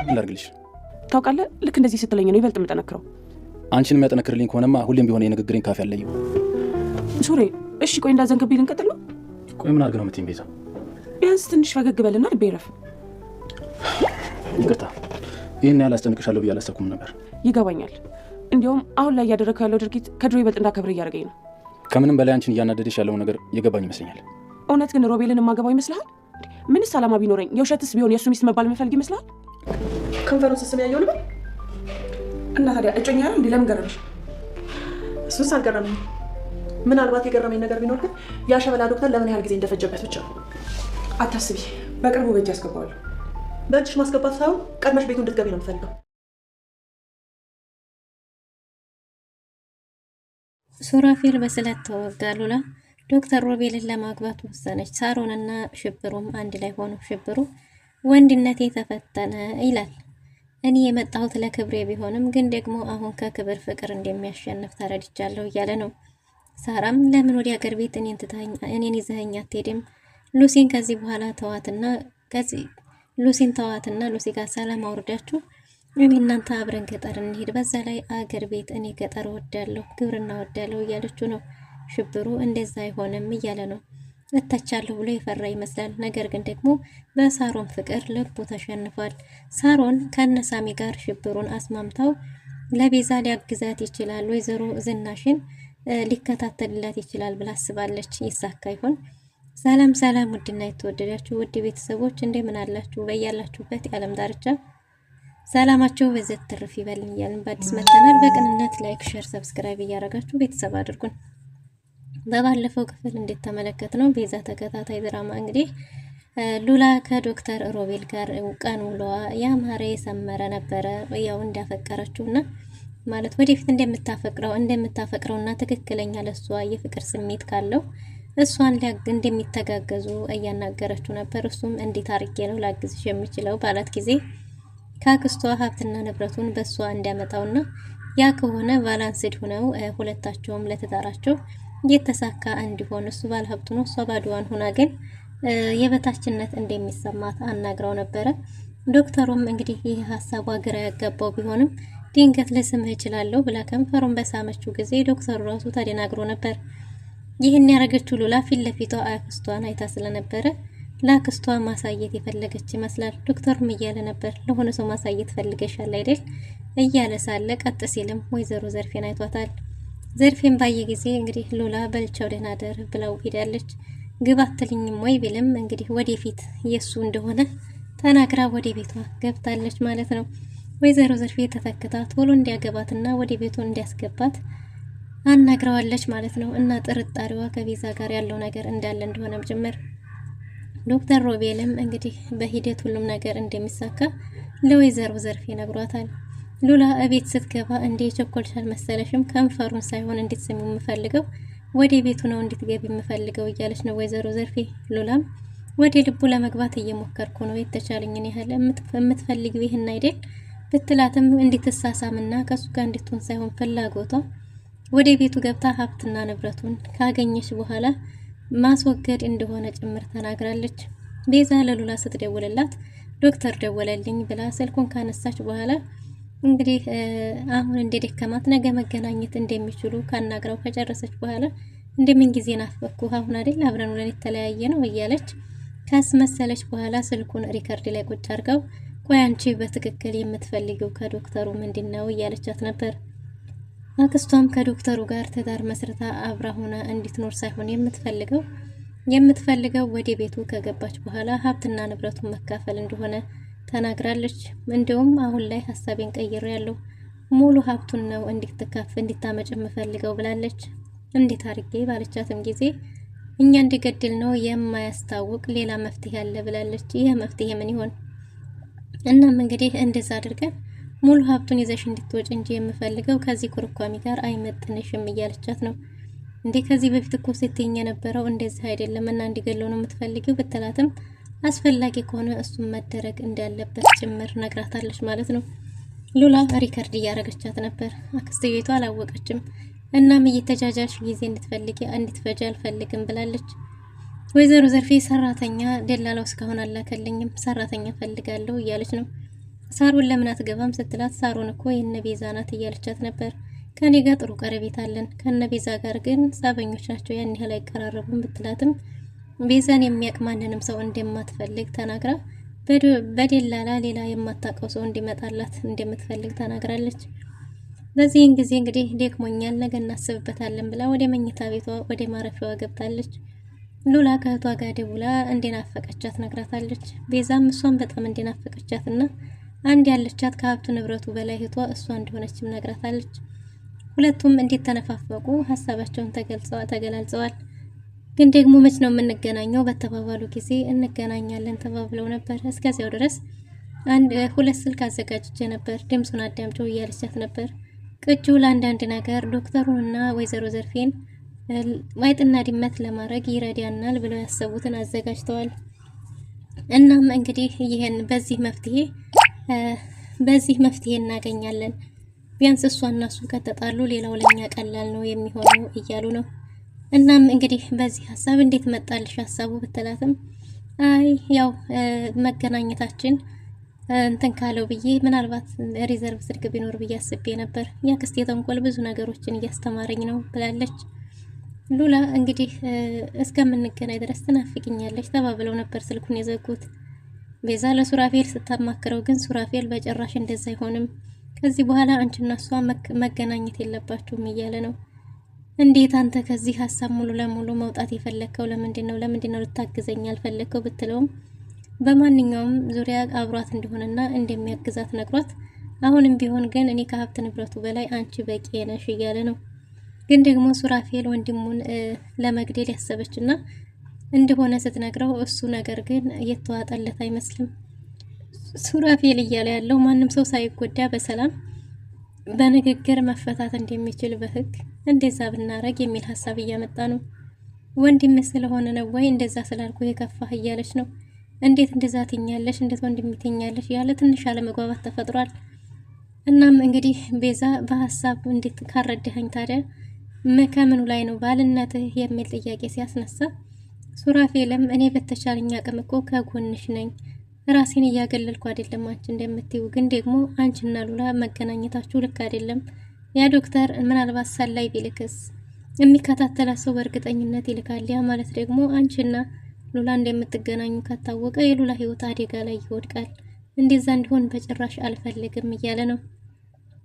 ላርግልሽ ታውቃለህ፣ ልክ እንደዚህ ስትለኝ ነው ይበልጥ የምጠነክረው። አንቺን የሚያጠነክርልኝ ከሆነማ ሁሌም ቢሆን የንግግሬን ካፍ ያለየው። ሱሬ እሺ፣ ቆይ እንዳዘንክብኝ ልንቀጥል ነው? ቆይ ምን አድርገህ ነው የምትይኝ ቤዛ? ቢያንስ ትንሽ ፈገግ በልና ልቤ ይረፍ። ይቅርታ፣ ይህን ያህል አስጨንቅሻለሁ ብዬ አላሰብኩም ነበር። ይገባኛል። እንዲያውም አሁን ላይ እያደረግከው ያለው ድርጊት ከድሮ ይበልጥ እንዳከብር እያደረገኝ ነው። ከምንም በላይ አንቺን እያናደደሽ ያለው ነገር የገባኝ ይመስለኛል። እውነት ግን ሮቤልን የማገባው ይመስልሃል? ምንስ ዓላማ ቢኖረኝ የውሸትስ ቢሆን የእሱ ሚስት መባል የምፈልግ ይመስልሃል? ከንፈሩን ስስም ያየው ልበል እና ታዲያ እጮኛ ነው እንዴ? ለምን ገረመሽ? እሱስ አልገረመኝ። ምናልባት የገረመኝ ነገር ቢኖር ግን ያሸበላ ዶክተር ለምን ያህል ጊዜ እንደፈጀበት ብቻ ነው። አታስቢ፣ በቅርቡ በእጅ ያስገባዋለሁ። በእጅሽ ማስገባት ሳይሆን ቀድመሽ ቤቱ እንድትገቢ ነው የምፈልገው። ሱራፌል በስለት ተወጋ። ሉላ ዶክተር ሮቤልን ለማግባት ወሰነች። ሳሮንና ሽብሩም አንድ ላይ ሆኑ። ሽብሩ ወንድነቴ ተፈተነ ይላል። እኔ የመጣሁት ለክብሬ ቢሆንም ግን ደግሞ አሁን ከክብር ፍቅር እንደሚያሸንፍ ተረድቻለሁ እያለ ነው። ሳራም ለምን ወደ ሀገር ቤት እኔን ይዘኸኝ አትሄድም? ሉሲን ከዚህ በኋላ ተዋትና ሉሲ ጋር ሰላም አውርዳችሁ እኔ እናንተ አብረን ገጠር እንሄድ፣ በዛ ላይ አገር ቤት እኔ ገጠር ወዳለሁ ግብርና ወዳለሁ እያለችው ነው። ሽብሩ እንደዛ አይሆንም እያለ ነው። እተቻለሁ ብሎ የፈራ ይመስላል። ነገር ግን ደግሞ በሳሮን ፍቅር ልቡ ተሸንፏል። ሳሮን ከነሳሚ ጋር ሽብሩን አስማምታው ለቤዛ ሊያግዛት ይችላል፣ ወይዘሮ ዝናሽን ሊከታተልላት ይችላል ብላ አስባለች። ይሳካ ይሆን? ሰላም ሰላም! ውድና የተወደዳችሁ ውድ ቤተሰቦች እንደምን አላችሁ? በያላችሁበት የዓለም ዳርቻ ሰላማችሁ በዘት ትርፍ ይበልኝ እያልን በአዲስ መጥተናል። በቅንነት ላይክ፣ ሼር፣ ሰብስክራይብ እያደረጋችሁ ቤተሰብ አድርጉን። በባለፈው ክፍል እንደተመለከትነው ቤዛ ተከታታይ ድራማ እንግዲህ ሉላ ከዶክተር ሮቤል ጋር ቀን ውሎዋ ያማረ የሰመረ ነበረ። ያው እንዳፈቀረችውና ማለት ወደፊት እንደምታፈቅረውና ትክክለኛ ለሷ የፍቅር ስሜት ካለው እሷን እንደሚተጋገዙ እያናገረችው ነበር። እሱም እንዴት አርጌ ነው ላግዝሽ የሚችለው ባላት ጊዜ ካክስቷ ሀብትና ንብረቱን በሷ እንዲያመጣውና ያ ከሆነ ባላንስድ ሆነው ሁለታቸውም ለትዳራቸው የተሳካ እንዲሆን እሱ ባለሀብቱ ነው፣ እሷ ባዶዋን ሆና ግን የበታችነት እንደሚሰማት አናግራው ነበረ። ዶክተሩም እንግዲህ ይህ ሀሳቧ ግራ ያጋባው ቢሆንም ድንገት ልስምህ እችላለሁ ብላ ከንፈሩን በሳመችው ጊዜ ዶክተሩ ራሱ ተደናግሮ ነበር። ይህን ያረገችው ሉላ ፊት ለፊቷ አክስቷን አይታ ስለነበረ ለአክስቷ ማሳየት የፈለገች ይመስላል። ዶክተሩም እያለ ነበር ለሆነ ሰው ማሳየት ፈልገሻል አይደል እያለ ሳለ ቀጥ ሲልም ወይዘሮ ዘርፌን አይቷታል። ዘርፌን ባየ ጊዜ እንግዲህ ሉላ በልቻው ደህና ደር ብለው ሄዳለች። ግብ አትልኝም ወይ ቢልም እንግዲህ ወደፊት የሱ እንደሆነ ተናግራ ወደ ቤቷ ገብታለች ማለት ነው። ወይዘሮ ዘርፌ ተተክታ ቶሎ እንዲያገባትና ወደ ቤቱ እንዲያስገባት አናግረዋለች ማለት ነው። እና ጥርጣሬዋ ከቤዛ ጋር ያለው ነገር እንዳለ እንደሆነም ጭምር ዶክተር ሮቤልም እንግዲህ በሂደት ሁሉም ነገር እንደሚሳካ ለወይዘሮ ዘርፌ ነግሯታል። ሉላ እቤት ስትገባ እንዴ ቸኮልሻል መሰለሽም ከንፈሩን ሳይሆን እንድትስሙ የምፈልገው ወደ ቤቱ ነው እንድትገቢ የምፈልገው እያለች ነው ወይዘሮ ዘርፌ። ሉላም ወደ ልቡ ለመግባት እየሞከርኩ ነው የተቻለኝን ያህል የምትፈልጊው ይህን አይደል ብትላትም እንድትሳሳምና ከሱ ጋር እንድትሆን ሳይሆን ፍላጎቷ ወደ ቤቱ ገብታ ሀብትና ንብረቱን ካገኘች በኋላ ማስወገድ እንደሆነ ጭምር ተናግራለች። ቤዛ ለሉላ ስትደውልላት ዶክተር ደወለልኝ ብላ ስልኩን ካነሳች በኋላ እንግዲህ አሁን እንደደከማት ነገ መገናኘት እንደሚችሉ ካናግራው ከጨረሰች በኋላ እንደምን ጊዜ ናፈኩ አሁን አይደል አብረን ወለን የተለያየ ነው እያለች ካስመሰለች በኋላ ስልኩን ሪከርድ ላይ ቁጭ አድርገው ቆይ አንቺ በትክክል የምትፈልጊው ከዶክተሩ ምንድነው እያለቻት ነበር። አክስቷም ከዶክተሩ ጋር ትዳር መስርታ አብራ ሆና እንድትኖር ሳይሆን የምትፈልገው ወደ ቤቱ ከገባች በኋላ ሀብትና ንብረቱን መካፈል እንደሆነ ተናግራለች። እንደውም አሁን ላይ ሀሳቤን ቀይሬያለሁ፣ ሙሉ ሀብቱን ነው እንድታመጭ የምፈልገው ብላለች። እንዴት አርጌ ባለቻትም ጊዜ እኛ እንዲገድል ነው የማያስታውቅ ሌላ መፍትሄ አለ ብላለች። ይሄ መፍትሄ ምን ይሆን? እናም እንግዲህ እንደዛ አድርገን ሙሉ ሀብቱን ይዘሽ እንድትወጪ እንጂ የምፈልገው ከዚህ ኩርኳሚ ጋር አይመጥንሽም እያለቻት ነው። እንዴ ከዚህ በፊት እኮ ስትይኝ የነበረው እንደዚህ አይደለም እና እንዲገለው ነው የምትፈልጊው ብትላትም አስፈላጊ ከሆነ እሱም መደረግ እንዳለበት ጭምር ነግራታለች ማለት ነው። ሉላ ሪከርድ እያረገቻት ነበር። አክስቴቷ አላወቀችም። እናም እየተጃጃልሽ ጊዜ እንድትፈጅ አልፈልግም ብላለች። ወይዘሮ ዘርፌ ሰራተኛ ደላላው እስካሁን አላከልኝም፣ ሰራተኛ ፈልጋለሁ እያለች ነው። ሳሩን ለምን አትገባም ስትላት ሳሩን እኮ የነ ቤዛ ናት እያለቻት ነበር። ከኔ ጋር ጥሩ ቀረቤት አለን፣ ከነ ቤዛ ጋር ግን ጸበኞች ናቸው፣ ያን ያህል አይቀራረቡም ብትላትም ቤዛን የሚያውቅ ማንንም ሰው እንደማትፈልግ ተናግራ በደላላ ሌላ የማታውቀው ሰው እንዲመጣላት እንደምትፈልግ ተናግራለች። በዚህን ጊዜ እንግዲህ ደክሞኛል፣ ነገ እናስብበታለን ብላ ወደ መኝታ ቤቷ ወደ ማረፊያዋ ገብታለች። ሉላ ከእህቷ ጋር ደውላ እንደናፈቀቻት ነግራታለች። ቤዛም እሷን በጣም እንደናፈቀቻትና አንድ ያለቻት ከሀብቱ ንብረቱ በላይ እህቷ እሷ እንደሆነችም ነግራታለች። ሁለቱም እንዴት ተነፋፈቁ ሀሳባቸውን ተገላልጸዋል። ግን ደግሞ መች ነው የምንገናኘው በተባባሉ ጊዜ እንገናኛለን ተባብለው ነበር። እስከዚያው ድረስ ሁለት ስልክ አዘጋጅቼ ነበር፣ ድምፁን አዳምጪው እያለቻት ነበር። ቅጂው ለአንዳንድ ነገር ዶክተሩንና ወይዘሮ ዘርፌን ዋይጥና ድመት ለማድረግ ይረዳናል ብለው ያሰቡትን አዘጋጅተዋል። እናም እንግዲህ ይሄን በዚህ መፍትሄ እናገኛለን። ቢያንስ እሷና እሱ ከተጣሉ ሌላው ለኛ ቀላል ነው የሚሆነው እያሉ ነው። እናም እንግዲህ በዚህ ሀሳብ እንዴት መጣልሽ ሀሳቡ ብትላትም አይ ያው መገናኘታችን እንትን ካለው ብዬ ምናልባት ሪዘርቭ ስልክ ቢኖር ብዬ አስቤ ነበር። ያክስቴ ተንኮል ብዙ ነገሮችን እያስተማረኝ ነው ብላለች። ሉላ እንግዲህ እስከምንገናኝ ድረስ ትናፍቅኛለች ተባብለው ነበር ስልኩን የዘጉት። ቤዛ ለሱራፌል ስታማክረው ግን ሱራፌል በጭራሽ እንደዛ አይሆንም፣ ከዚህ በኋላ አንቺና እሷ መገናኘት የለባችሁም እያለ ነው። እንዴት አንተ ከዚህ ሀሳብ ሙሉ ለሙሉ መውጣት የፈለከው ለምንድን ነው ልታግዘኝ ያልፈለከው ብትለውም በማንኛውም ዙሪያ አብሯት እንደሆነና እንደሚያግዛት ነግሯት፣ አሁንም ቢሆን ግን እኔ ከሀብት ንብረቱ በላይ አንቺ በቂ ነሽ እያለ ነው። ግን ደግሞ ሱራፌል ወንድሙን ለመግደል ያሰበችና እንደሆነ ስትነግረው እሱ ነገር ግን የተዋጠለት አይመስልም። ሱራፌል እያለ ያለው ማንም ሰው ሳይጎዳ በሰላም በንግግር መፈታት እንደሚችል በህግ እንደዛ ብናረግ የሚል ሀሳብ እያመጣ ነው። ወንድም ስለሆነ ነው ወይ እንደዛ ስላልኩ የከፋህ እያለች ነው። እንዴት እንደዛ ትኛለሽ፣ እንዴት ወንድም ትኛለሽ ያለ ትንሽ አለመግባባት ተፈጥሯል። እናም እንግዲህ ቤዛ በሀሳብ እንዴት ካረዳኸኝ ታዲያ ከምኑ ላይ ነው ባልነትህ የሚል ጥያቄ ሲያስነሳ ሱራፌልም እኔ በተቻለኝ አቅም እኮ ከጎንሽ ነኝ፣ ራሴን እያገለልኩ አይደለም አንቺ እንደምትይው፣ ግን ደግሞ አንቺና ሉላ መገናኘታችሁ ልክ አይደለም። ያ ዶክተር ምናልባት ሰላይ ቢልክስ የሚከታተላት ሰው በእርግጠኝነት ይልካል። ያ ማለት ደግሞ አንቺና ሉላ እንደምትገናኙ ከታወቀ የሉላ ህይወት አደጋ ላይ ይወድቃል። እንደዛ እንዲሆን በጭራሽ አልፈልግም እያለ ነው።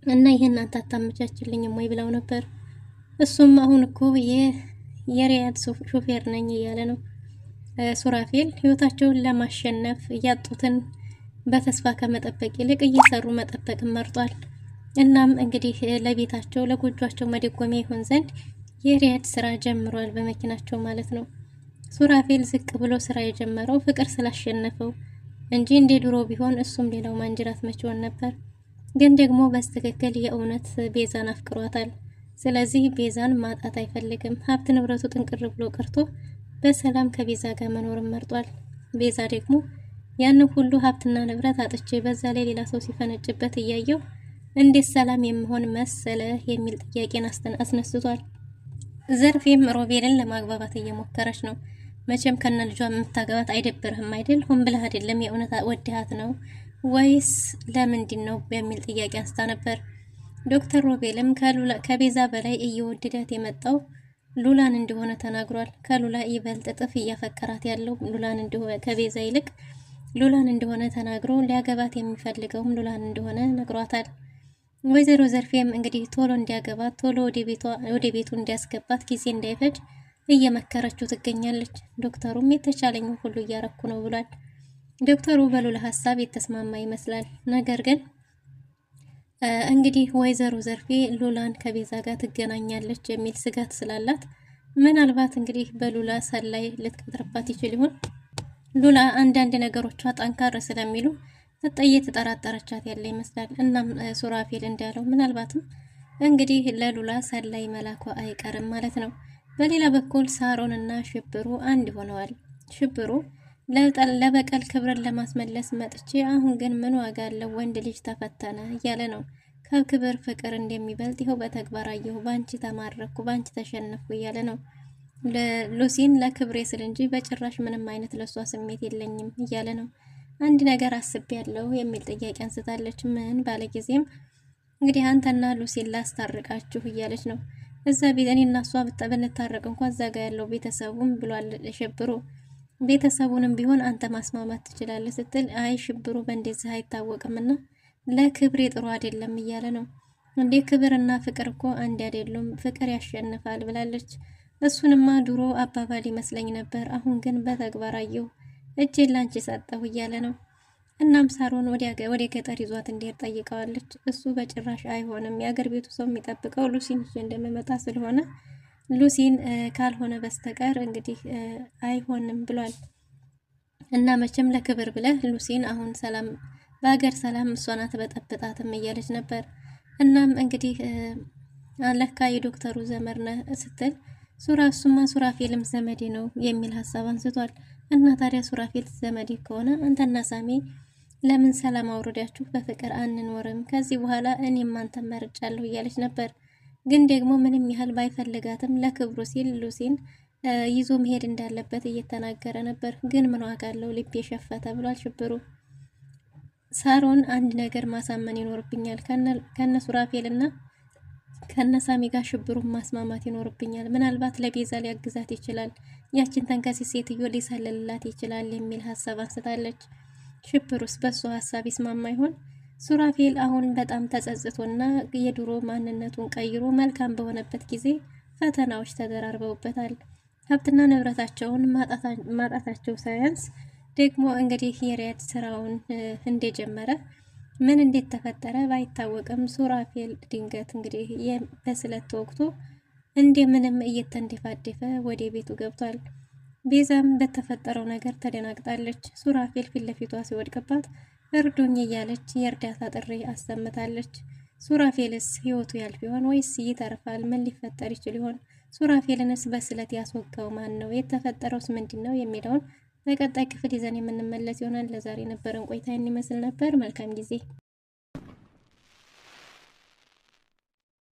እና ይሄን አንተ አታመቻችልኝም ወይ ብለው ነበር። እሱም አሁን እኮ የሪያድ ሾፌር ነኝ እያለ ነው። ሱራፌል ህይወታቸውን ለማሸነፍ እያጡትን በተስፋ ከመጠበቅ ይልቅ እየሰሩ መጠበቅን መርጧል። እናም እንግዲህ ለቤታቸው ለጎጇቸው መደጎሚያ ይሆን ዘንድ የሪያድ ስራ ጀምሯል፣ በመኪናቸው ማለት ነው። ሱራፌል ዝቅ ብሎ ስራ የጀመረው ፍቅር ስላሸነፈው እንጂ እንደ ድሮ ቢሆን እሱም ሌላው ማንጅራት መችሆን ነበር። ግን ደግሞ በስትክክል የእውነት ቤዛን አፍቅሯታል። ስለዚህ ቤዛን ማጣት አይፈልግም። ሀብት ንብረቱ ጥንቅር ብሎ ቀርቶ በሰላም ከቤዛ ጋር መኖርን መርጧል። ቤዛ ደግሞ ያንን ሁሉ ሀብትና ንብረት አጥቼ በዛ ላይ ሌላ ሰው ሲፈነጭበት እያየው እንዴት ሰላም የምሆን መሰለ የሚል ጥያቄን አስነስቷል። ዘርፌም ሮቤልን ለማግባባት እየሞከረች ነው። መቼም ከነ ልጇ የምታገባት አይደብርህም አይደል? ሆን ብለህ አይደለም? የእውነት ወድሃት ነው ወይስ ለምንድን ነው የሚል ጥያቄ አንስታ ነበር። ዶክተር ሮቤልም ከቤዛ በላይ እየወደዳት የመጣው ሉላን እንደሆነ ተናግሯል። ከሉላ ይበልጥ እጥፍ እያፈቀራት ያለው ሉላን እንደሆነ ከቤዛ ይልቅ ሉላን እንደሆነ ተናግሮ ሊያገባት የሚፈልገውም ሉላን እንደሆነ ነግሯታል። ወይዘሮ ዘርፌም እንግዲህ ቶሎ እንዲያገባት ቶሎ ወደ ቤቱ እንዲያስገባት ጊዜ እንዳይፈጅ እየመከረችው ትገኛለች። ዶክተሩም የተቻለኝ ሁሉ እያረኩ ነው ብሏል። ዶክተሩ በሉላ ሀሳብ የተስማማ ይመስላል። ነገር ግን እንግዲህ ወይዘሮ ዘርፌ ሉላን ከቤዛ ጋር ትገናኛለች የሚል ስጋት ስላላት ምናልባት እንግዲህ በሉላ ሰላይ ልትቀጥርባት ይችል ይሆን? ሉላ አንዳንድ ነገሮቿ ጠንካራ ስለሚሉ ተጠራጠረቻት ያለ ይመስላል። እናም ሱራፌል እንዳለው ምናልባትም እንግዲህ ለሉላ ሰላይ መላኳ አይቀርም ማለት ነው። በሌላ በኩል ሳሮንና ሽብሩ አንድ ሆነዋል። ሽብሩ ለበቀል ክብርን ለማስመለስ መጥቼ አሁን ግን ምን ዋጋ አለው ወንድ ልጅ ተፈተነ እያለ ነው። ከክብር ፍቅር እንደሚበልጥ ይኸው በተግባር አየሁ። ባንቺ ተማረኩ፣ ባንቺ ተሸነፍኩ እያለ ነው። ሉሲን ለክብሬ ስል እንጂ በጭራሽ ምንም አይነት ለሷ ስሜት የለኝም እያለ ነው። አንድ ነገር አስቤያለሁ የሚል ጥያቄ አንስታለች። ምን ባለ ጊዜም እንግዲህ አንተና ሉሲን ላስታርቃችሁ እያለች ነው። እዛ ቤት እኔና እሷ ብንታረቅ እንኳን እዛ ጋ ያለው ቤተሰቡም ብሏል ሽብሩ። ቤተሰቡንም ቢሆን አንተ ማስማማት ትችላለህ ስትል፣ አይ ሽብሩ በእንደዚህ አይታወቅምና ለክብሬ ጥሩ አይደለም እያለ ነው። እንዴ ክብርና ፍቅር እኮ አንድ አይደሉም፣ ፍቅር ያሸንፋል ብላለች። እሱንማ ድሮ አባባል ይመስለኝ ነበር፣ አሁን ግን በተግባር አየሁ፣ እጄን ላንቺ ሰጠሁ እያለ ነው። እናም ሳሮን ወደ ገጠር ይዟት እንዲሄድ ጠይቀዋለች። እሱ በጭራሽ አይሆንም፣ የአገር ቤቱ ሰው የሚጠብቀው ሉሲን ይዤ እንደምመጣ ስለሆነ ሉሲን ካልሆነ በስተቀር እንግዲህ አይሆንም ብሏል። እና መቼም ለክብር ብለህ ሉሲን አሁን ሰላም በሀገር ሰላም እሷ ናት በጠብጣትም እያለች ነበር። እናም እንግዲህ ለካ የዶክተሩ ዘመድ ነህ ስትል እሱማ ሱራፌልም ዘመዴ ነው የሚል ሀሳብ አንስቷል። እና ታዲያ ሱራፌል ዘመዴ ከሆነ አንተና ሳሚ ለምን ሰላም አውርዳችሁ በፍቅር አንኖርም? ከዚህ በኋላ እኔም አንተን መርጫለሁ እያለች ነበር። ግን ደግሞ ምንም ያህል ባይፈልጋትም ለክብሩ ሲል ሉሲን ይዞ መሄድ እንዳለበት እየተናገረ ነበር። ግን ምን ዋጋ አለው ልቤ የሸፈተ ብሏል ሽብሩ። ሳሮን አንድ ነገር ማሳመን ይኖርብኛል፣ ከነ ሱራፌልና ከነ ሳሚ ጋር ሽብሩን ማስማማት ይኖርብኛል። ምናልባት ለቤዛ ሊያግዛት ይችላል፣ ያችን ተንከሲስ ሴትዮ ሊሰልልላት ይችላል የሚል ሀሳብ አንስታለች። ሽብሩስ በሱ ሀሳብ ይስማማ ይሆን? ሱራፌል አሁን በጣም ተጸጽቶና የድሮ ማንነቱን ቀይሮ መልካም በሆነበት ጊዜ ፈተናዎች ተደራርበውበታል። ሀብትና ንብረታቸውን ማጣታቸው ሳያንስ ደግሞ እንግዲህ የሪያድ ስራውን እንደጀመረ ምን እንዴት ተፈጠረ ባይታወቅም ሱራፌል ድንገት እንግዲህ በስለት ተወግቶ እንደምንም እየተንደፋደፈ ወደ ቤቱ ገብቷል። ቤዛም በተፈጠረው ነገር ተደናግጣለች። ሱራፌል ፊት ለፊቷ ሲወድቅባት እርዱኝ እያለች የእርዳታ ጥሪ አሰምታለች። ሱራፌልስ ህይወቱ ያልፍ ይሆን ወይስ ይተርፋል? ምን ሊፈጠር ይችል ይሆን? ሱራፌልንስ በስለት ያስወጋው ማን ነው? የተፈጠረውስ ምንድን ነው የሚለውን በቀጣይ ክፍል ይዘን የምንመለስ ይሆናል። ለዛሬ የነበረን ቆይታ ይመስል ነበር። መልካም ጊዜ